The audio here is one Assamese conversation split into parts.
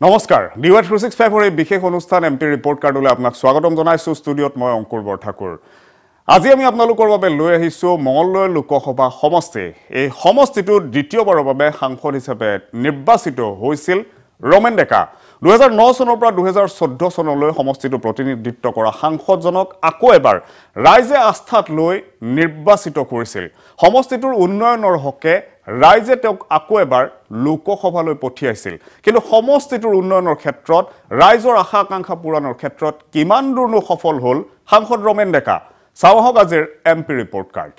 নমস্কাৰ ডিৱাই 365 এই বিশেষ অনুষ্ঠান এমপি ৰিপৰ্ট কাৰ্ডলৈ আপোনাক স্বাগতম জনাইছো ষ্টুডিঅ'ত মই অংকুৰ বৰঠাকুৰ আজি আমি আপোনালোকৰ বাবে লৈ আহিছো মঙলদৈ লোকসভা সমষ্টি এই সমষ্টিটোৰ দ্বিতীয়বাৰৰ বাবে সাংসদ হিচাপে নিৰ্বাচিত হৈছিল ৰমেন ডেকা 2009 চনৰ পৰা 2014 চনলৈ সমষ্টিটো প্ৰতিনিধিত্ব কৰা সাংসদজনক আকৌ এবাৰ ৰাইজে আস্থাত লৈ নিৰ্বাচিত কৰিছিল সমষ্টিটোৰ উন্নয়নৰ হকে ৰাইজে তেওঁক আকৌ এবাৰ লোকসভালৈ পঠিয়াইছিল কিন্তু সমষ্টিটোৰ উন্নয়নৰ ক্ষেত্ৰত ৰাইজৰ আশা আকাংক্ষা পূৰণৰ ক্ষেত্ৰত কিমান দূৰনো সফল হ'ল সাংসদ ৰমেন ডেকা চাওহক আজিৰ এমপি ৰিপৰ্ট কাৰ্ড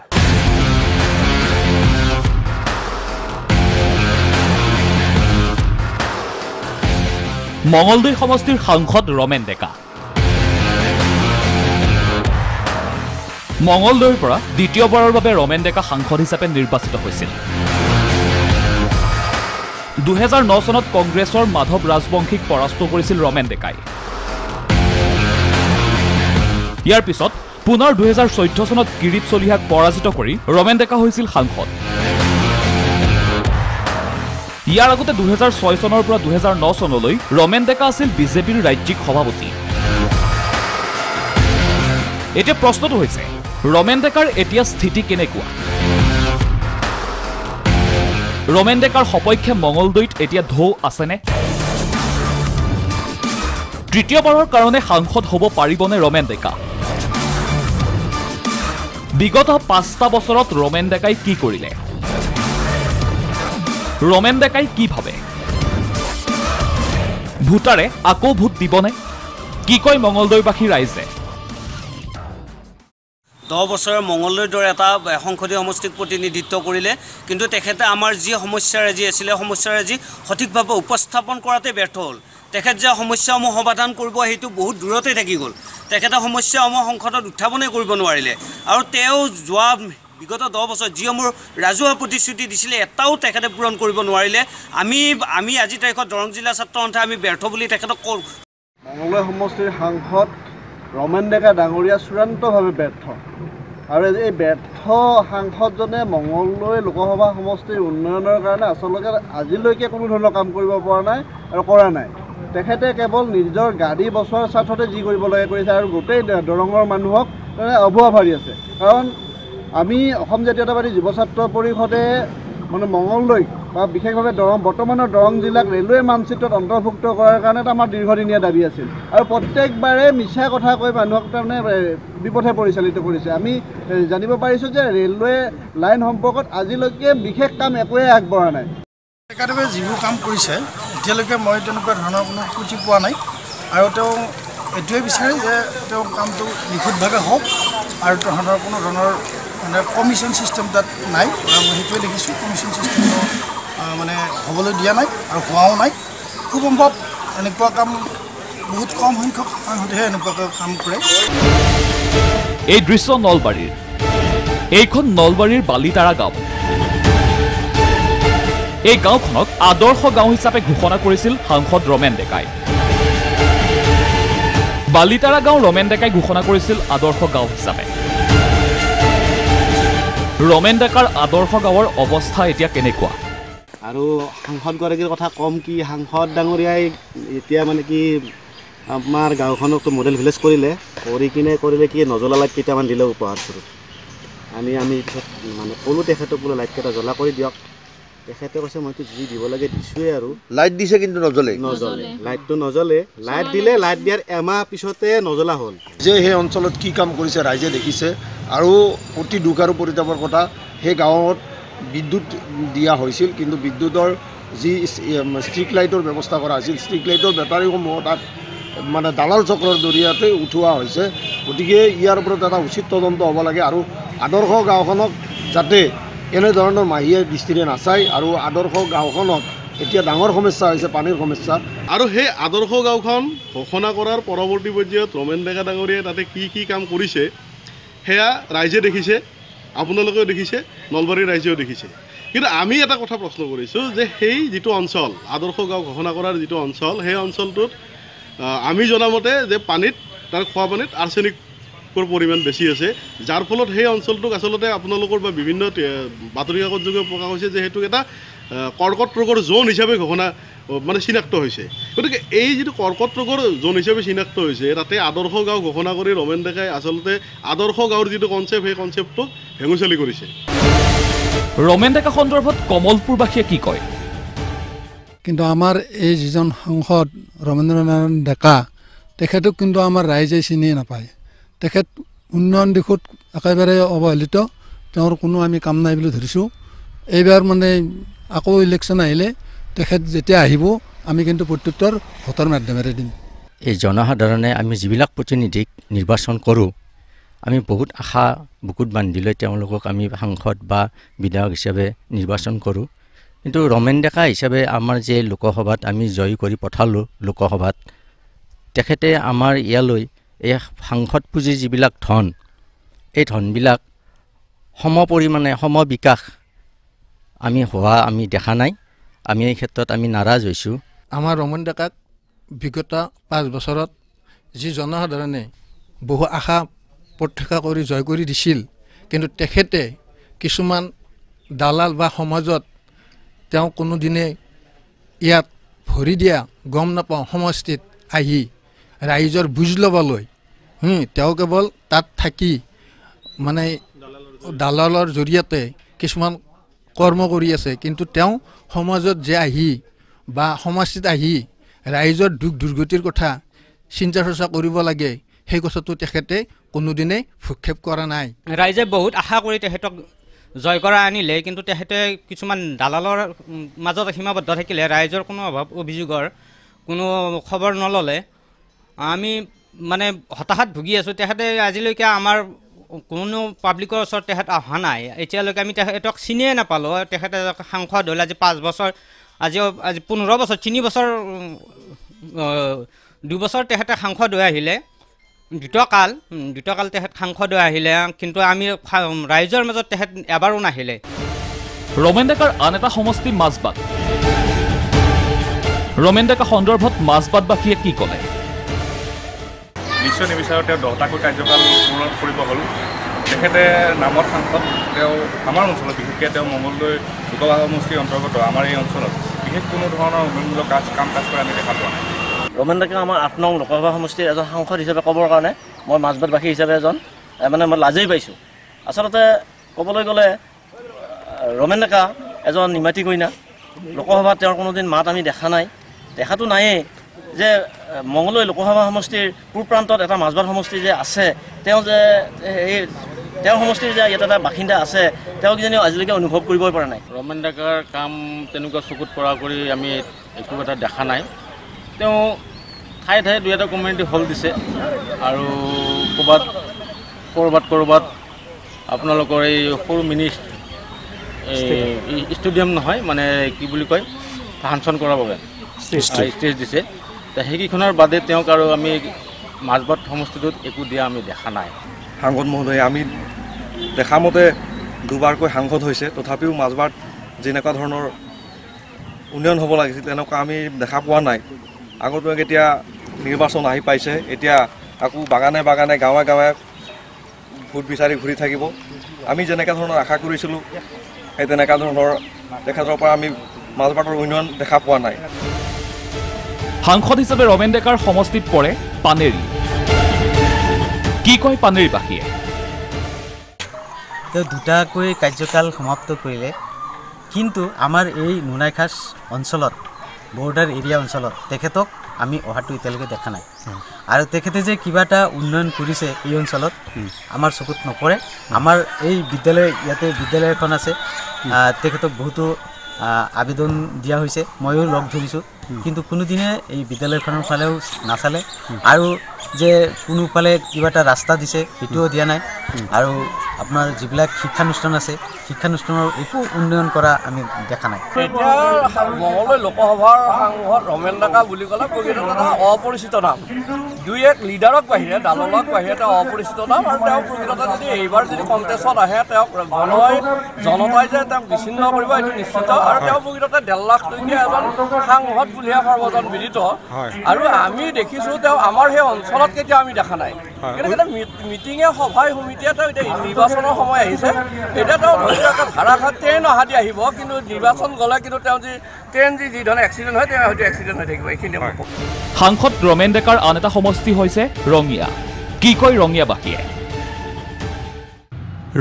মঙলদৈ সমষ্টিৰ সাংসদ ৰমেন ডেকা মঙলদৈৰ পৰা দ্বিতীয়বাৰৰ বাবে ৰমেন ডেকা সাংসদ হিচাপে নিৰ্বাচিত হৈছিল 2009 চনত কংগ্ৰেছৰ মাধৱ ৰাজবংশীক পৰাস্ত কৰিছিল ৰমেন ডেকাই ইয়াৰ পিছত পুনৰ 2014 চনত কিৰিট চলিহাক পৰাজিত কৰি ৰমেন ডেকা হৈছিল সাংসদ ইয়াৰ আগতে 2006 চনৰ পৰা 2009 চনলৈ ৰমেন ডেকা আছিল বিজেপিৰ ৰাজ্যিক সভাপতি এতিয়া প্ৰশ্নটো হৈছে ৰমেন ডেকাৰ এতিয়া স্থিতি কেনেকুৱা ৰমেন ডেকাৰ সপক্ষে মঙলদৈত এতিয়া ঢৌ আছেনে তৃতীয়বাৰৰ কাৰণে সাংসদ হ'ব পাৰিবনে ৰমেন ডেকা বিগত 5টা বছৰত ৰমেন ডেকাই কি কৰিলে ৰমেন ডেকাই কি ভাবে ভোটাৰে আকৌ ভোট দিবনে কি কয় মঙলদৈবাসী ৰাইজে 10 বছৰৰ মঙলদৈৰ দৰে এটা সংসদীয় সমষ্টিক প্ৰতিনিধিত্ব কৰিলে কিন্তু তেখেতে আমাৰ যি সমস্যাৰাজি আছিল সমস্যাৰাজি সঠিকভাৱে উপস্থাপন কৰাতে ব্যৰ্থ হ'ল তেখেত যে সমস্যাসমূহ সমাধান কৰিব সেইটো বহুত দূৰতে থাকি গ'ল তেখেতে সমস্যাসমূহ সংসদত উত্থাপনেই কৰিব নোৱাৰিলে আৰু তেওঁ যোৱা বিগত 10 বছৰ যিসমূহ ৰাজহুৱা প্ৰতিশ্ৰুতি দিছিলে এটাও তেখেতে পূৰণ কৰিব নোৱাৰিলে আমি আজি তাৰিখত দৰং জিলা ছাত্ৰ সন্থা আমি ব্যৰ্থ বুলি তেখেতক কওঁ মঙলদৈ সমষ্টিৰ সাংসদ ৰমেন ডেকা ডাঙৰীয়া চূড়ান্তভাৱে ব্যৰ্থ আৰু এই ব্যৰ্থ সাংসদজনে মঙলদৈ লোকসভা সমষ্টিৰ উন্নয়নৰ কাৰণে আচলতে আজিলৈকে কোনো ধৰণৰ কাম কৰিব পৰা নাই আৰু কৰা নাই তেখেতে কেৱল নিজৰ গাড়ী বছোৱাৰ স্বাৰ্থতে যি কৰিব লাগে কৰিছে আৰু গোটেই দৰঙৰ মানুহক অবহেলা ভাৰি আছে কাৰণ আমি অসম জাতীয়তাবাদী যুৱ ছাত্ৰ পৰিষদে মানে মঙলদৈ বা বিশেষভাৱে বৰ্তমানৰ দৰং জিলাক ৰেলৱে মানচিত্ৰত অন্তৰ্ভুক্ত কৰাৰ কাৰণে এটা আমাৰ দীৰ্ঘদিনীয়া দাবী আছিল আৰু প্ৰত্যেকবাৰে মিছা কথা কৈ মানুহক তাৰমানে বিপথে পৰিচালিত কৰিছে আমি জানিব পাৰিছোঁ যে ৰেলৱে লাইন সম্পৰ্কত আজিলৈকে বিশেষ কাম একোৱে আগবঢ়া নাই একেবাৰে যিবোৰ কাম কৰিছে এতিয়ালৈকে মই তেনেকুৱা ধৰণৰ কোনো পুঁজি পোৱা নাই আৰু তেওঁ এইটোৱে বিচাৰে যে তেওঁ কামটো নিখুঁতভাৱে হওক আৰু তেখেতৰ কোনো ধৰণৰ মানে কমিশ্যন ছিষ্টেম তাত নাই আৰু মই সেইটোৱে দেখিছোঁ কমিশ্যন ছিষ্টেমটো মানে হ'বলৈ দিয়া নাই আৰু হোৱাও নাই খুব সম্ভৱ এনেকুৱা কাম বহুত কম সংখ্যক সাংসদেহে এনেকুৱাকৈ কাম কৰে এই দৃশ্য নলবাৰীৰ এইখন নলবাৰীৰ বালিতাৰা গাঁও এই গাঁওখনক আদৰ্শ গাঁও হিচাপে ঘোষণা কৰিছিল সাংসদ ৰমেন ডেকাই বালিতাৰা গাঁও ৰমেন ডেকাই ঘোষণা কৰিছিল আদৰ্শ গাঁও হিচাপে ৰমেন ডেকাৰ আদৰ্শ গাঁৱৰ অৱস্থা এতিয়া কেনেকুৱা আৰু সাংসদগৰাকীৰ কথা কম কি সাংসদ ডাঙৰীয়াই এতিয়া মানে কি আমাৰ গাঁওখনকতো মডেল ভিলেজ কৰিলে কি নজ্বলা লাইট কেইটামান দিলে উপহাৰস্বৰূপ আমি পিছত মানে ক'লোঁ তেখেতক বোলে লাইটকেইটা জ্বলা কৰি দিয়ক তেখেতে কৈছে মইতো যি দিব লাগে দিছোঁৱেই আৰু লাইট দিছে কিন্তু নজ্বলে লাইটটো নজ্বলে লাইট দিলে লাইট দিয়াৰ এমাহ পিছতে নজ্বলা হ'ল যে সেই অঞ্চলত কি কাম কৰিছে ৰাইজে দেখিছে আৰু অতি দুখ আৰু পৰিতাপৰ কথা সেই গাঁৱত বিদ্যুৎ দিয়া হৈছিল কিন্তু বিদ্যুতৰ যি ষ্ট্ৰীট লাইটৰ ব্যৱস্থা কৰা হৈছিল ষ্ট্ৰীট লাইটৰ বেটাৰীসমূহ তাত মানে দালাল চক্ৰৰ জৰিয়তে উঠোৱা হৈছে গতিকে ইয়াৰ ওপৰত এটা উচিত তদন্ত হ'ব লাগে আৰু আদৰ্শ গাঁওখনক যাতে এনেধৰণৰ মাহীয়ে দৃষ্টিৰে নাচায় আৰু আদৰ্শ গাঁওখনত এতিয়া ডাঙৰ সমস্যা হৈছে পানীৰ সমস্যা আৰু সেই আদৰ্শ গাঁওখন ঘোষণা কৰাৰ পৰৱৰ্তী পৰ্যায়ত ৰমেন ডেকা ডাঙৰীয়াই তাতে কি কাম কৰিছে সেয়া ৰাইজে দেখিছে আপোনালোকেও দেখিছে নলবাৰীৰ ৰাইজেও দেখিছে কিন্তু আমি এটা কথা প্ৰশ্ন কৰিছোঁ যে সেই যিটো অঞ্চল আদৰ্শ গাঁও ঘোষণা কৰাৰ যিটো অঞ্চল সেই অঞ্চলটোত আমি জনামতে যে পানীত তাৰ খোৱা পানীত আৰ্ছেনিক পৰিমাণ বেছি আছে, যাৰ ফলত সেই অঞ্চলটোক আচলতে আপোনালোকৰ বা বিভিন্ন বাতৰি কাকত যোগে প্ৰকাশ হৈছে যে সেইটোক এটা কৰ্কট ৰোগৰ জোন হিচাপে ঘোষণা মানে চিনাক্ত হৈছে। গতিকে এই যিটো কৰ্কট ৰোগৰ জোন হিচাপে চিনাক্ত হৈছে তাতে আদৰ্শ গাঁও ঘোষণা কৰি ৰমেন ডেকাই আচলতে আদৰ্শ গাঁৱৰ যিটো কনচেপ্ট সেই কনচেপ্টটোক ভেঙুচালি কৰিছে। ৰমেন ডেকা সন্দৰ্ভত কমলপুৰবাসীয়ে কি কয়? কিন্তু আমাৰ এই যিজন সাংসদ ৰমেন্দ্ৰ নাৰায়ণ ডেকা তেখেতক কিন্তু আমাৰ ৰাইজে চিনি নাপায়। তেখেত উন্নয়ন দিশত একেবাৰে অৱহেলিত, তেওঁৰ কোনো আমি কাম নাই বুলি ধৰিছোঁ। এইবাৰ মানে আকৌ ইলেকশ্যন আহিলে তেখেত যেতিয়া আহিব আমি কিন্তু প্ৰত্যুত্তৰ ভোটৰ মাধ্যমেৰে দিম। এই জনসাধাৰণে আমি যিবিলাক প্ৰতিনিধিক নিৰ্বাচন কৰোঁ আমি বহুত আশা বুকুত বান্ধি লৈ তেওঁলোকক আমি সাংসদ বা বিধায়ক হিচাপে নিৰ্বাচন কৰোঁ। কিন্তু ৰমেন ডেকা হিচাপে আমাৰ যে লোকসভাত আমি জয় কৰি পঠালোঁ লোকসভাত, তেখেতে আমাৰ ইয়ালৈ এই সাংসদ পুঁজিৰ যিবিলাক ধন এই ধনবিলাক সমপৰিমাণে সমবিকাশ আমি হোৱা আমি দেখা নাই। আমি এই ক্ষেত্ৰত আমি নাৰাজ হৈছোঁ। আমাৰ ৰমেন ডেকাক বিগত 5 বছৰত যি জনসাধাৰণে বহু আশা প্ৰত্যাশা কৰি জয় কৰি দিছিল, কিন্তু তেখেতে কিছুমান দালাল বা সমাজত তেওঁ কোনোদিনে ইয়াত ভৰি দিয়া গম নাপাওঁ সমষ্টিত আহি ৰাইজৰ বুজ ল'বলৈ তেওঁ কেৱল তাত থাকি মানে দালালৰ জৰিয়তে কিছুমান কৰ্ম কৰি আছে। কিন্তু তেওঁ সমাজত যে আহি বা সমষ্টিত আহি ৰাইজৰ দুখ দুৰ্গতিৰ কথা চিন্তা চৰ্চা কৰিব লাগে সেই কথাটো তেখেতে কোনোদিনে ভূক্ষেপ কৰা নাই। ৰাইজে বহুত আশা কৰি তেখেতক জয় কৰা আনিলে, কিন্তু তেখেতে কিছুমান দালালৰ মাজত সীমাবদ্ধ থাকিলে, ৰাইজৰ কোনো অভাৱ অভিযোগৰ কোনো খবৰ নল'লে। আমি মানে হতাশাত ভুগি আছোঁ। তেখেতে আজিলৈকে আমাৰ কোনো পাব্লিকৰ ওচৰত তেখেত অহা নাই। এতিয়ালৈকে আমি তেখেতক চিনিয়ে নাপালোঁ। তেখেতে সাংসদ হ'ল আজি 5 বছৰ, আজি 15 বছৰ, 3 বছৰ 2 বছৰ তেখেতে সাংসদ হৈ আহিলে। দ্বিতীয়কাল তেখেত সাংসদ হৈ আহিলে, কিন্তু আমি ৰাইজৰ মাজত তেখেত এবাৰো নাহিলে। ৰমেন ডেকাৰ আন এটা সমষ্টি মাজবাট। ৰমেন ডেকা সন্দৰ্ভত মাজবাটবাসীয়ে কি ক'লে? নিশ্চয় নিবিচাৰোঁ তেওঁ 10টাকৈ কাৰ্যকাল পূৰণ কৰিব হ'ল। তেখেতে নামত সাংসদ, তেওঁ আমাৰ অঞ্চলত বিশেষকৈ তেওঁ মঙলদৈ লোকসভা সমষ্টিৰ অন্তৰ্গত আমাৰ এই অঞ্চলত বিশেষ কোনো ধৰণৰ উন্নয়নমূলক কাম কাজ কৰি আমি দেখা পোৱা নাই। ৰমেন ডেকা আমাৰ 8 নং লোকসভা সমষ্টিৰ এজন সাংসদ হিচাপে ক'বৰ কাৰণে মই মাজবাটবাসী হিচাপে এজন মই লাজেই পাইছোঁ। আচলতে ক'বলৈ গ'লে ৰমেন ডেকা এজন নিমাতী কইনা। লোকসভাত তেওঁৰ কোনোদিন মাত আমি দেখা নাই, দেখাটো নায়েই। যে মঙলদৈ লোকসভা সমষ্টিৰ পূব প্ৰান্তত এটা মাজবাট সমষ্টি যে আছে, তেওঁ যে তেওঁৰ সমষ্টিৰ যে ইয়াত এটা বাসিন্দা আছে, তেওঁ কিজানিও আজিলৈকে অনুভৱ কৰিবই পৰা নাই। ৰমেন ডেকাৰ কাম তেনেকুৱা চকুত পৰা কৰি আমি একো এটা দেখা নাই। তেওঁ ঠায়ে ঠায়ে 2-এটা কমিউনিটি হল দিছে আৰু ক'ৰবাত আপোনালোকৰ এই সৰু মিনি ষ্টেডিয়াম নহয়, মানে কি বুলি কয়, ফাংচন কৰাৰ বাবে ষ্টেজ দিছে। সেইকেইখনৰ বাদে তেওঁক আৰু আমি মাজবাট সমষ্টিটোত একো দিয়া আমি দেখা নাই। সাংসদ মহোদয় আমি দেখা মতে 2বাৰকৈ সাংসদ হৈছে, তথাপিও মাজবাট যেনেকুৱা ধৰণৰ উন্নয়ন হ'ব লাগিছিল তেনেকুৱা আমি দেখা পোৱা নাই। আগতে এতিয়া নিৰ্বাচন আহি পাইছে, এতিয়া আকৌ বাগানে গাঁৱে ভোট বিচাৰি ঘূৰি থাকিব। আমি যেনেকুৱা ধৰণৰ আশা কৰিছিলোঁ সেই তেনেকুৱা ধৰণৰ তেখেতৰ পৰা আমি মাজবাটৰ উন্নয়ন দেখা পোৱা নাই। সাংসদ হিচাপে ৰমেন ডেকাৰ সমষ্টিত পৰে পানেৰী। কি কয় পানেৰীবাসীয়ে? তেওঁ 2টাকৈ কাৰ্যকাল সমাপ্ত কৰিলে, কিন্তু আমাৰ এই নুনাইখাছ অঞ্চলত বৰ্ডাৰ এৰিয়া অঞ্চলত তেখেতক আমি অহাটো এতিয়ালৈকে দেখা নাই। আৰু তেখেতে যে কিবা এটা উন্নয়ন কৰিছে এই অঞ্চলত আমাৰ চকুত নপৰে। আমাৰ এই ইয়াতে বিদ্যালয় এখন আছে, তেখেতক বহুতো আবেদন দিয়া হৈছে, ময়ো লগ ধৰিছোঁ, কিন্তু কোনোদিনে এই বিদ্যালয়খনৰ ফালেও নাচালে। আৰু যে কোনোফালে কিবা এটা ৰাস্তা দিছে সেইটোও দিয়া নাই। আৰু আপোনাৰ যিবিলাক শিক্ষানুষ্ঠান আছে শিক্ষানুষ্ঠানৰ একো উন্নয়ন কৰা আমি দেখা নাই। এতিয়া মঙলদৈ লোকসভাৰ সাংসদ ৰমেন ডেকা বুলি ক'লে প্ৰকৃততে এটা অপৰিচিত নাম। 2-1 লিডাৰক বাহিৰে দালালক বাহিৰে তেওঁ অপৰিচিত নাম। আৰু তেওঁ প্ৰকৃততে যদি এইবাৰ যদি কণ্টেষ্টত আহে তেওঁক জনতাই যে তেওঁক বিচ্ছিন্ন কৰিব এইটো নিশ্চিত। আৰু তেওঁ প্ৰকৃততে 1.5 লাখ টকীয়া এজন সাংসদ বুলিহে সৰ্বজন বিদিত। আৰু আমি দেখিছোঁ তেওঁ আমাৰ সেই অঞ্চলত কেতিয়াও আমি দেখা নাই। গতিকে মিটিঙে সভাই সমিতিয়ে তেওঁ এতিয়া নিৰ্বাচনৰ সময় আহিছে এতিয়া তেওঁ ধৰি ধাৰাসাৰ ট্ৰেইন অহা দি আহিব কিন্তু নিৰ্বাচন গ'লে কিন্তু তেওঁ ট্ৰেইন যি ধৰণে এক্সিডেণ্ট হয় তেওঁ হয়তো এক্সিডেণ্ট হৈ থাকিব এইখিনি সাংসদ ৰমেন ডেকাৰ আন এটা সমষ্টি হৈছে ৰঙিয়া কি কয় ৰঙিয়াবাসীয়ে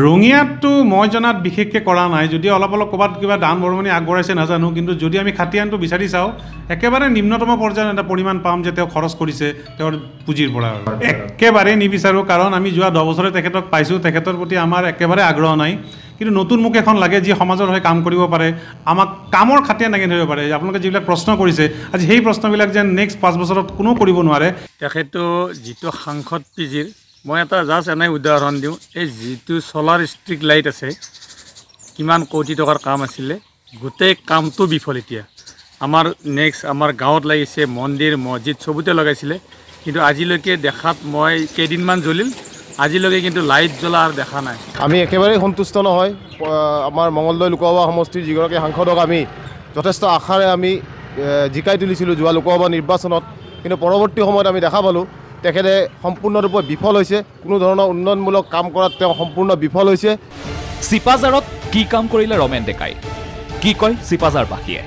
ৰঙিয়াততো মই জনাত বিশেষকৈ কৰা নাই যদিও অলপ ক'ৰবাত কিবা দান বৰঙণি আগবঢ়াইছে নাজানো কিন্তু যদি আমি খাটিয়ানটো বিচাৰি চাওঁ একেবাৰে নিম্নতম পৰ্যায়ৰ এটা পৰিমাণ পাম যে তেওঁ খৰচ কৰিছে তেওঁৰ পুঁজিৰ পৰা একেবাৰে নিবিচাৰোঁ কাৰণ আমি যোৱা 10 বছৰে তেখেতক পাইছোঁ তেখেতৰ প্ৰতি আমাৰ একেবাৰে আগ্ৰহ নাই কিন্তু নতুন মুখ এখন লাগে যি সমাজৰ হৈ কাম কৰিব পাৰে আমাক কামৰ খাটিয়ান দাঙি ধৰিব পাৰে আপোনালোকে যিবিলাক প্ৰশ্ন কৰিছে আজি সেই প্ৰশ্নবিলাক যেন নেক্সট 5 বছৰত কোনো কৰিব নোৱাৰে তেখেতো যিটো সাংসদ পিজিৰ মই এটা জাষ্ট এনেই উদাহৰণ দিওঁ এই যিটো ছলাৰ ষ্ট্ৰীট লাইট আছে কিমান কোটি টকাৰ কাম আছিলে গোটেই কামটো বিফল এতিয়া আমাৰ নেক্সট আমাৰ গাঁৱত লাগিছে মন্দিৰ মছজিদ চবতে লগাইছিলে কিন্তু আজিলৈকে দেখাত মই কেইদিনমান জ্বলিল আজিলৈকে কিন্তু লাইট জ্বলা আৰু দেখা নাই আমি একেবাৰে সন্তুষ্ট নহয় আমাৰ মঙলদৈ লোকসভা সমষ্টিৰ যিগৰাকী সাংসদক আমি যথেষ্ট আশাৰে আমি জিকাই তুলিছিলোঁ যোৱা লোকসভা নিৰ্বাচনত কিন্তু পৰৱৰ্তী সময়ত আমি দেখা পালোঁ তেখেতে সম্পূৰ্ণৰূপে বিফল হৈছে কোনো ধৰণৰ উন্নয়নমূলক কাম কৰাত তেওঁ সম্পূৰ্ণ বিফল হৈছে চিপাঝাৰত কি কাম কৰিলে ৰমেন ডেকাই কি কয় চিপাঝাৰবাসীয়ে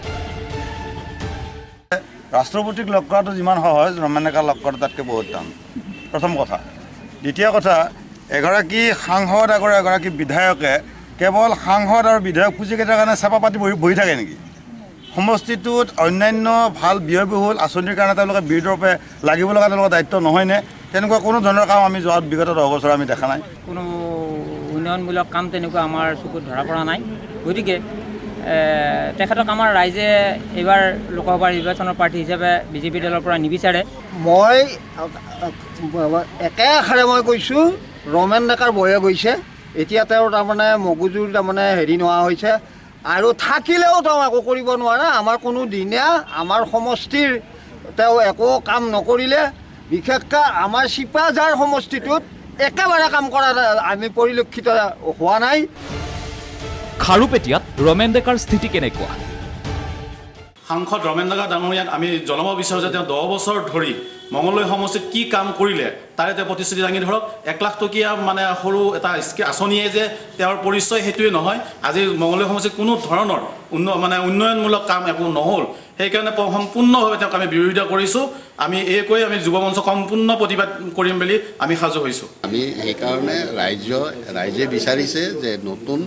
ৰাষ্ট্ৰপতিক লগ কৰাটো যিমান সহজ ৰমেন ডেকা লগ কৰাটো তাতকৈ বহুত টান প্ৰথম কথা দ্বিতীয় কথা এগৰাকী সাংসদ এগৰাকী বিধায়কে কেৱল সাংসদ আৰু বিধায়ক পুঁজিকেইটাৰ কাৰণে চেপা পাতি বহি থাকে নেকি সমষ্টিটোত অন্যান্য ভাল ব্যয়বহুল আঁচনিৰ কাৰণে তেওঁলোকে বিৰোধৰূপে লাগিব লগা তেওঁলোকৰ দায়িত্ব নহয়নে তেনেকুৱা কোনো ধৰণৰ কাম আমি যোৱা বিগত 10 বছৰ আমি দেখা নাই কোনো উন্নয়নমূলক কাম তেনেকুৱা আমাৰ চকুত ধৰা পৰা নাই গতিকে তেখেতক আমাৰ ৰাইজে এইবাৰ লোকসভা নিৰ্বাচনৰ প্ৰাৰ্থী হিচাপে বিজেপি দলৰ পৰা নিবিচাৰে মই একে আশাৰে মই কৈছোঁ ৰমেন ডেকাৰ বয়ে গৈছে এতিয়া তেওঁৰ তাৰমানে মগজুৰ তাৰমানে হেৰি নোহোৱা হৈছে আৰু থাকিলেও তেওঁ একো কৰিব নোৱাৰে আমাৰ কোনো দিনে আমাৰ সমষ্টিৰ তেওঁ একো কাম নকৰিলে বিশেষকৈ আমাৰ চিপাঝাৰ সমষ্টিটোত একেবাৰে কাম কৰা আমি পৰিলক্ষিত হোৱা নাই খাৰুপেটীয়াত ৰমেন ডেকাৰ স্থিতি কেনেকুৱা সাংসদ ৰমেন ডেকা ডাঙৰীয়াক আমি জনাব বিচাৰোঁ যে তেওঁ 10 বছৰ ধৰি মঙলদৈ সমষ্টিত কি কাম কৰিলে তাৰে তেওঁ প্ৰতিশ্ৰুতি দাঙি ধৰক 1 লাখ টকীয়া মানে সৰু এটা আঁচনিয়ে যে তেওঁৰ পৰিচয় সেইটোৱে নহয় আজি মঙলদৈ সমষ্টিত কোনো ধৰণৰ উন্নয়নমূলক কাম একো নহ'ল সেইকাৰণে সম্পূৰ্ণভাৱে তেওঁক আমি বিৰোধিতা কৰিছোঁ আমি এই কৈ আমি যুৱ মঞ্চ সম্পূৰ্ণ প্ৰতিবাদ কৰিম বুলি আমি সাজু হৈছোঁ আমি সেইকাৰণে ৰাইজে বিচাৰিছে যে নতুন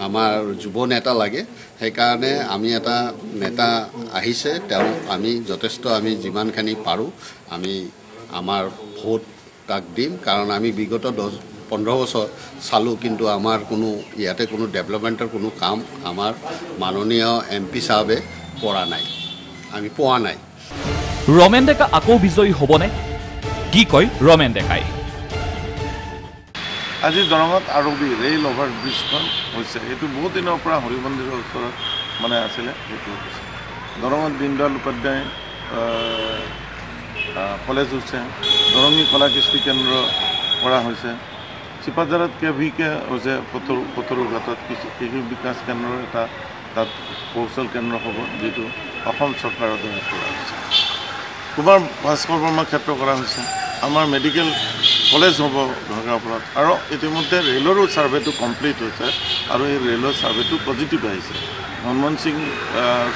আমাৰ যুৱ নেতা লাগে সেইকাৰণে আমি এটা নেতা আহিছে তেওঁ আমি যথেষ্ট আমি যিমানখিনি পাৰোঁ আমি আমাৰ ভোট তাক দিম কাৰণ আমি বিগত 10-15 বছৰ চালোঁ কিন্তু আমাৰ কোনো ইয়াতে কোনো ডেভেলপমেণ্টৰ কোনো কাম আমাৰ মাননীয় MP সাহেবে কৰা নাই আমি পোৱা নাই ৰমেন ডেকা আকৌ বিজয়ী হ'বনে কি কয় ৰমেন ডেকাই আজি দৰঙত আৰবী ৰেল অভাৰ ব্ৰিজখন হৈছে এইটো বহুত দিনৰ পৰা হৰি মন্দিৰৰ ওচৰত মানে আছিলে সেইটো হৈছে দৰঙত দীনদয়াল উপাধ্যায় কলেজ হৈছে দৰঙী কলা কৃষ্টি কেন্দ্ৰ কৰা হৈছে চিপাঝাৰত KVK হৈছে পথৰুঘাটত কৃষি বিকাশ কেন্দ্ৰৰ এটা তাত কৌশল কেন্দ্ৰ হ'ব যিটো অসম চৰকাৰৰ দ্বাৰা কৰা হৈছে কুমাৰ ভাস্কৰ বৰ্মা ক্ষেত্ৰ কৰা হৈছে আমাৰ মেডিকেল কলেজ হ'ব ভগাপুৰত আৰু ইতিমধ্যে ৰেলৰো ছাৰ্ভেটো কমপ্লিট হৈছে আৰু এই ৰেলৰ ছাৰ্ভেটো পজিটিভ আহিছে মনমোহন সিং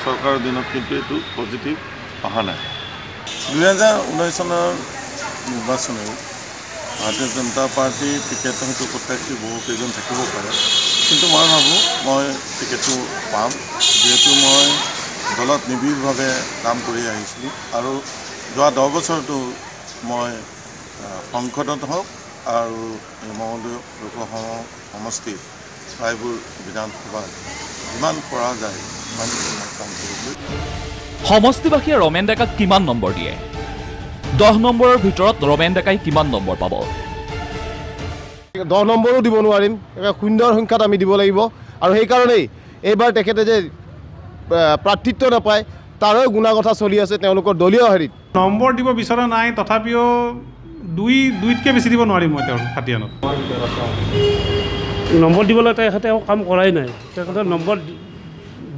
চৰকাৰৰ দিনত কিন্তু এইটো পজিটিভ অহা নাই 2019 চনৰ নিৰ্বাচনত ভাৰতীয় জনতা পাৰ্টীৰ টিকেট হয়তো প্ৰত্যাশী বহু কেইজন থাকিব পাৰে কিন্তু মই ভাবোঁ মই টিকেটটো পাম যিহেতু মই দলত নিবিড়ভাৱে কাম কৰি আহিছিলোঁ আৰু যোৱা 10 বছৰতো মই সংসদত হওক আৰু মঙলদৈ লোকসভা সমষ্টিৰ প্ৰায়বোৰ বিধানসভাত যিমান পৰা যায় সিমানখিনি মই কাম কৰিলোঁ সমষ্টিবাসীয়ে ৰমেন ডেকাক কিমান নম্বৰ দিয়ে 10 নম্বৰৰ ভিতৰত ৰমেন ডেকাই কিমান নম্বৰ পাব 10 নম্বৰো দিব নোৱাৰিম সুন্দৰ সংখ্যাত আমি দিব লাগিব আৰু সেইকাৰণেই এইবাৰ তেখেতে যে প্ৰাৰ্থিত্ব নাপায় তাৰো গুণাগথা চলি আছে তেওঁলোকৰ দলীয় হেৰিত নম্বৰ দিব বিচৰা নাই তথাপিও দুইতকৈ বেছি দিব নোৱাৰিম মই তেওঁৰ খাটিয়ানত নম্বৰ দিবলৈ তেখেতে কাম কৰাই নাই তেখেতে নম্বৰ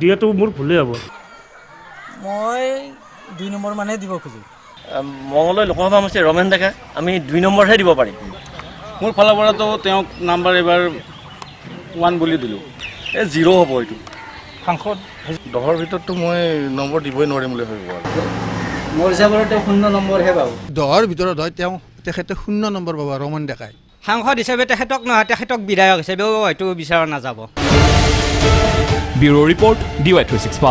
দিয়াটো মোৰ ভুলেই হ'ব মই 2 নম্বৰ মানে দিব খোজোঁ মঙলদৈ লোকসভা সমষ্টিৰ ৰমেন ডেকা আমি 2 নম্বৰহে দিব পাৰিম। মোৰ ফালৰ পৰাতো তেওঁক নাম্বাৰ এবাৰ 1 বুলি দিলোঁ। 0 হ'ব এইটো সাংসদ 10ৰ ভিতৰতো মই নম্বৰ দিবই নোৱাৰিম বুলি ভাবিব আৰু মোৰ হিচাপত 0 নম্বৰহে পাব। 10ৰ ভিতৰত হয় তেখেতে 0 নম্বৰ পাব ৰমেন ডেকাই। সাংসদ হিচাপে তেখেতক নহয়, তেখেতক বিধায়ক হিচাপেও হয়তো বিচৰা নাযাব। Bureau report DY365।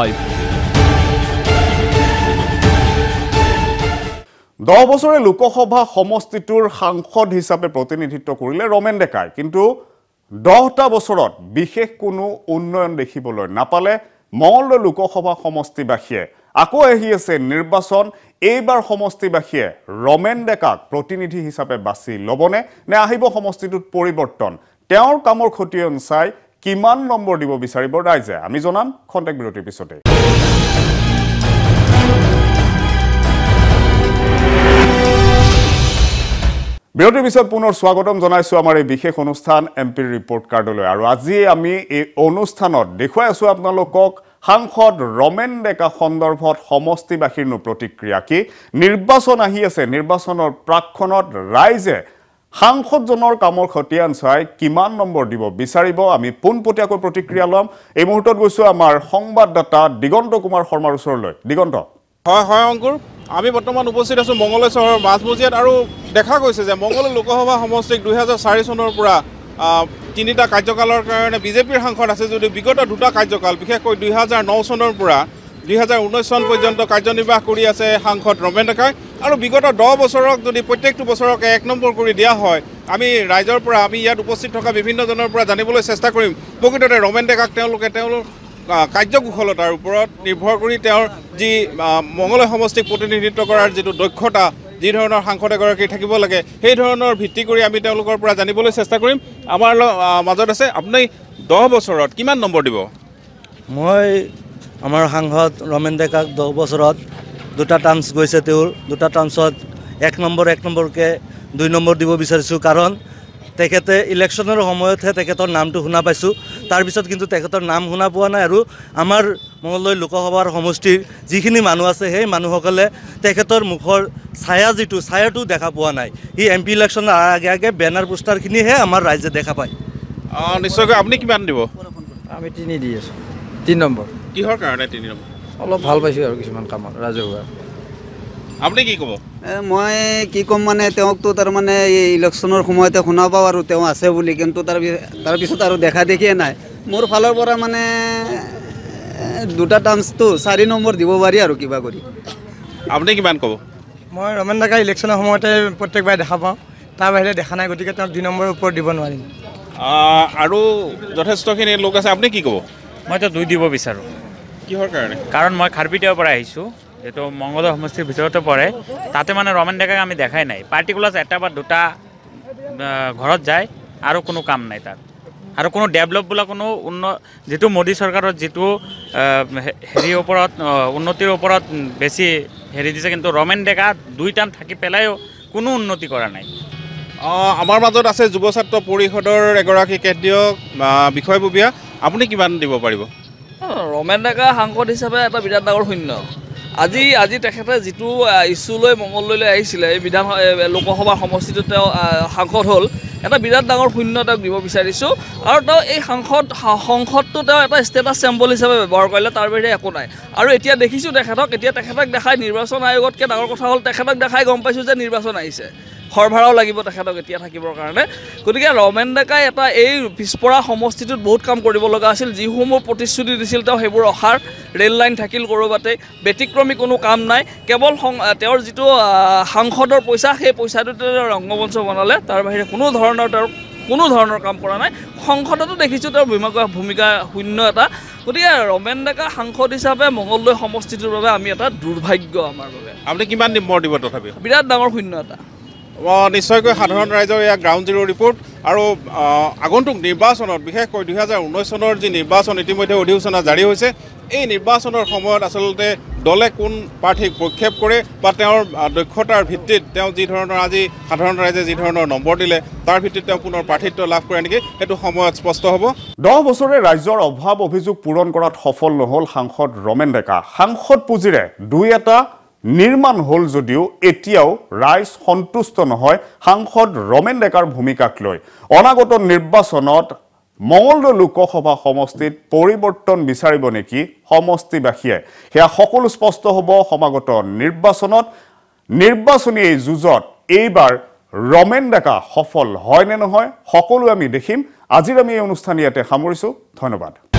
10 বছৰে লোকসভা সমষ্টিটোৰ সাংসদ হিচাপে প্ৰতিনিধিত্ব কৰিলে ৰমেন ডেকাই, কিন্তু 10টা বছৰত বিশেষ কোনো উন্নয়ন দেখিবলৈ নাপালে মঙলদৈ লোকসভা সমষ্টিবাসীয়ে। আকৌ আহি আছে নিৰ্বাচন। এইবাৰ সমষ্টিবাসীয়ে ৰমেন ডেকাক প্ৰতিনিধি হিচাপে বাছি ল'বনে নে আহিব সমষ্টিটোত পৰিৱৰ্তন? তেওঁৰ কামৰ খতিয়ান চাই কিমান নম্বৰ দিব বিচাৰিব ৰাইজে? আমি জনাম খন্তেক বিৰতিৰ পিছতে। বিৰতিৰ পিছত পুনৰ স্বাগতম জনাইছোঁ আমাৰ এই বিশেষ অনুষ্ঠান এমপিৰ ৰিপৰ্ট কাৰ্ডলৈ। আৰু আজি আমি এই অনুষ্ঠানত দেখুৱাই আছোঁ আপোনালোকক সাংসদ ৰমেন ডেকা সন্দৰ্ভত সমষ্টিবাসীৰনো প্ৰতিক্ৰিয়া কি। নিৰ্বাচন আহি আছে, নিৰ্বাচনৰ প্ৰাকখনত ৰাইজে সাংসদজনৰ কামৰ খতিয়ান চাই কিমান নম্বৰ দিব বিচাৰিব আমি পোনপটীয়াকৈ প্ৰতিক্ৰিয়া ল'ম। এই মুহূৰ্তত গৈছোঁ আমাৰ সংবাদদাতা দিগন্ত কুমাৰ শৰ্মাৰ ওচৰলৈ। দিগন্ত। হয় অংকুৰ, আমি বৰ্তমান উপস্থিত আছোঁ মঙলদৈ চহৰৰ মাজমজিয়াত আৰু দেখা গৈছে যে মঙলদৈ লোকসভা সমষ্টিক 2004 চনৰ পৰা 3টা কাৰ্যকালৰ কাৰণে বিজেপিৰ সাংসদ আছে যদিও বিগত 2টা কাৰ্যকাল, বিশেষকৈ 2009 চনৰ পৰা 2019 চন পৰ্যন্ত কাৰ্যনিৰ্বাহ কৰি আছে সাংসদ ৰমেন ডেকাই। আৰু বিগত 10 বছৰক যদি প্ৰত্যেকটো বছৰকে 1 নম্বৰ কৰি দিয়া হয়, আমি ৰাইজৰ পৰা, আমি ইয়াত উপস্থিত থকা বিভিন্নজনৰ পৰা জানিবলৈ চেষ্টা কৰিম প্ৰকৃততে ৰমেন ডেকাক তেওঁলোকৰ কাৰ্যকুশলতাৰ ওপৰত নিৰ্ভৰ কৰি তেওঁৰ যি মঙলদৈ সমষ্টিক প্ৰতিনিধিত্ব কৰাৰ যিটো দক্ষতা, যি ধৰণৰ সাংসদ এগৰাকী থাকিব লাগে, সেই ধৰণৰ ভিত্তি কৰি আমি তেওঁলোকৰ পৰা জানিবলৈ চেষ্টা কৰিম। আমাৰ মাজত আছে, আপুনি 10 বছৰত কিমান নম্বৰ দিব? মই আমাৰ সাংসদ ৰমেন ডেকাক 10 বছৰত 2টা টাৰ্মছ গৈছে, তেওঁৰ 2টা টাৰ্মছত 1 নম্বৰকৈ 2 নম্বৰ দিব বিচাৰিছোঁ। কাৰণ তেখেতে ইলেকশ্যনৰ সময়তহে তেখেতৰ নামটো শুনা পাইছোঁ, তাৰপিছত কিন্তু তেখেতৰ নাম শুনা পোৱা নাই। আৰু আমাৰ মঙলদৈ লোকসভাৰ সমষ্টিৰ যিখিনি মানুহ আছে সেই মানুহসকলে তেখেতৰ মুখৰ ছায়াটো দেখা পোৱা নাই। ই MP ইলেকশ্যনৰ আগে বেনাৰ পোষ্টাৰখিনিহে আমাৰ ৰাইজে দেখা পায়। নিশ্চয়কৈ। আপুনি কিমান দিব? আমি 3 দি আছোঁ। 3 নম্বৰ। কিহৰ কাৰণে 3 নম্বৰ? অলপ ভাল পাইছোঁ আৰু কিছুমান কামত ৰাজহুৱা। আপুনি কি ক'ব? মই কি ক'ম মানে, তেওঁকতো তাৰমানে এই ইলেকশ্যনৰ সময়তে শুনা পাওঁ আৰু তেওঁ আছে বুলি, কিন্তু তাৰপিছত আৰু দেখা দেখিয়ে নাই। মোৰ ফালৰ পৰা মানে 2টা টাৰ্মছটো 4 নম্বৰ দিব পাৰি আৰু কিবা কৰি। আপুনি কিমান ক'ব? মই ৰমেন ডেকা ইলেকশ্যনৰ সময়তে প্ৰত্যেকবাৰে দেখা পাওঁ, তাৰ বাহিৰে দেখা নাই, গতিকে তেওঁক 2 নম্বৰৰ ওপৰত দিব নোৱাৰিম। আৰু যথেষ্টখিনি লোক আছে, আপুনি কি ক'ব? মইতো 2 দিব বিচাৰোঁ। কিহৰ কাৰণে? কাৰণ মই খাৰপিটিয়াৰ পৰা আহিছোঁ, যিটো মঙলদৈ সমষ্টিৰ ভিতৰতে পৰে। তাতে মানে ৰমেন ডেকাক আমি দেখাই নাই। পাৰ্টিকুলাৰ 1টা বা 2টা ঘৰত যায় আৰু কোনো কাম নাই তাত, আৰু কোনো ডেভেলপ বোলা কোনো যিটো মোদী চৰকাৰৰ যিটো হেৰিৰ ওপৰত উন্নতিৰ ওপৰত বেছি হেৰি দিছে, কিন্তু ৰমেন ডেকা 2 টাৰ্ম থাকি পেলাইও কোনো উন্নতি কৰা নাই। আমাৰ মাজত আছে যুৱ ছাত্ৰ পৰিষদৰ এগৰাকী কেন্দ্ৰীয় বিষয়ববীয়া, আপুনি কিমান দিব পাৰিব? ৰমেন ডেকা সাংসদ হিচাপে এটা বিৰাট ডাঙৰ শূন্য। আজি তেখেতে যিটো ইছ্যু লৈ মঙলদৈলৈ আহিছিলে, এই লোকসভা সমষ্টিটোত তেওঁ সাংসদ হ'ল, এটা বিৰাট ডাঙৰ শূন্য তেওঁক দিব বিচাৰিছোঁ। আৰু তেওঁ এই সংসদটো তেওঁ এটা ষ্টেটাছ চেম্বল হিচাপে ব্যৱহাৰ কৰিলে, তাৰ বাহিৰে একো নাই। আৰু এতিয়া দেখিছোঁ তেখেতক দেখাই নিৰ্বাচন আয়োগতকৈ ডাঙৰ কথা হ'ল, তেখেতক দেখাই গম পাইছোঁ যে নিৰ্বাচন আহিছে, সৰভাৰাও লাগিব তেখেতক এতিয়া থাকিবৰ কাৰণে। গতিকে ৰমেন ডেকাই এটা এই পিছপৰা সমষ্টিটোত বহুত কাম কৰিব লগা আছিল। যিসমূহ প্ৰতিশ্ৰুতি দিছিল তেওঁ সেইবোৰ অসাৰ। ৰেল লাইন থাকিল ক'ৰবাতে, ব্যতিক্ৰমী কোনো কাম নাই। কেৱল তেওঁৰ যিটো সাংসদৰ পইচা, সেই পইচাটোতে তেওঁ ৰংগমঞ্চ বনালে, তাৰ বাহিৰে কোনো ধৰণৰ কাম কৰা নাই। সংসদতো দেখিছোঁ তেওঁৰ ভূমিকা শূন্য এটা। গতিকে ৰমেন ডেকা সাংসদ হিচাপে মঙলদৈ সমষ্টিটোৰ বাবে আমি এটা দুৰ্ভাগ্য আমাৰ বাবে। আপুনি কিমান নম্বৰ দিব তথাপিও? বিৰাট ডাঙৰ শূন্য এটা। নিশ্চয়কৈ সাধাৰণ ৰাইজৰ এয়া গ্ৰাউণ্ড জিৰ' ৰিপৰ্ট। আৰু আগন্তুক নিৰ্বাচনত, বিশেষকৈ 2019 চনৰ যি নিৰ্বাচন ইতিমধ্যে অধিসূচনা জাৰি হৈছে, এই নিৰ্বাচনৰ সময়ত আচলতে দলে কোন প্ৰাৰ্থীক প্ৰক্ষেপ কৰে বা তেওঁৰ দক্ষতাৰ ভিত্তিত তেওঁ যি ধৰণৰ আজি সাধাৰণ ৰাইজে যি ধৰণৰ নম্বৰ দিলে তাৰ ভিত্তিত তেওঁ পুনৰ প্ৰাৰ্থিত্ব লাভ কৰে নেকি, সেইটো সময়ত স্পষ্ট হ'ব। 10 বছৰে ৰাজ্যৰ অভাৱ অভিযোগ পূৰণ কৰাত সফল নহ'ল সাংসদ ৰমেন ডেকা। সাংসদ পুঁজিৰে 2 এটা নিৰ্মাণ হ'ল যদিও এতিয়াও ৰাইজ সন্তুষ্ট নহয় সাংসদ ৰমেন ডেকাৰ ভূমিকাক লৈ অনাগত নিৰ্বাচনত মঙলদৈ লোকসভা সমষ্টিত পৰিৱৰ্তন বিচাৰিব নেকি সমষ্টিবাসীয়ে সেয়া সকলো স্পষ্ট হ'ব সমাগত নিৰ্বাচনত নিৰ্বাচনী এই যুঁজত এইবাৰ ৰমেন ডেকা সফল হয় নে নহয় সকলো আমি দেখিম আজিৰ আমি এই অনুষ্ঠান ইয়াতে সামৰিছোঁ ধন্যবাদ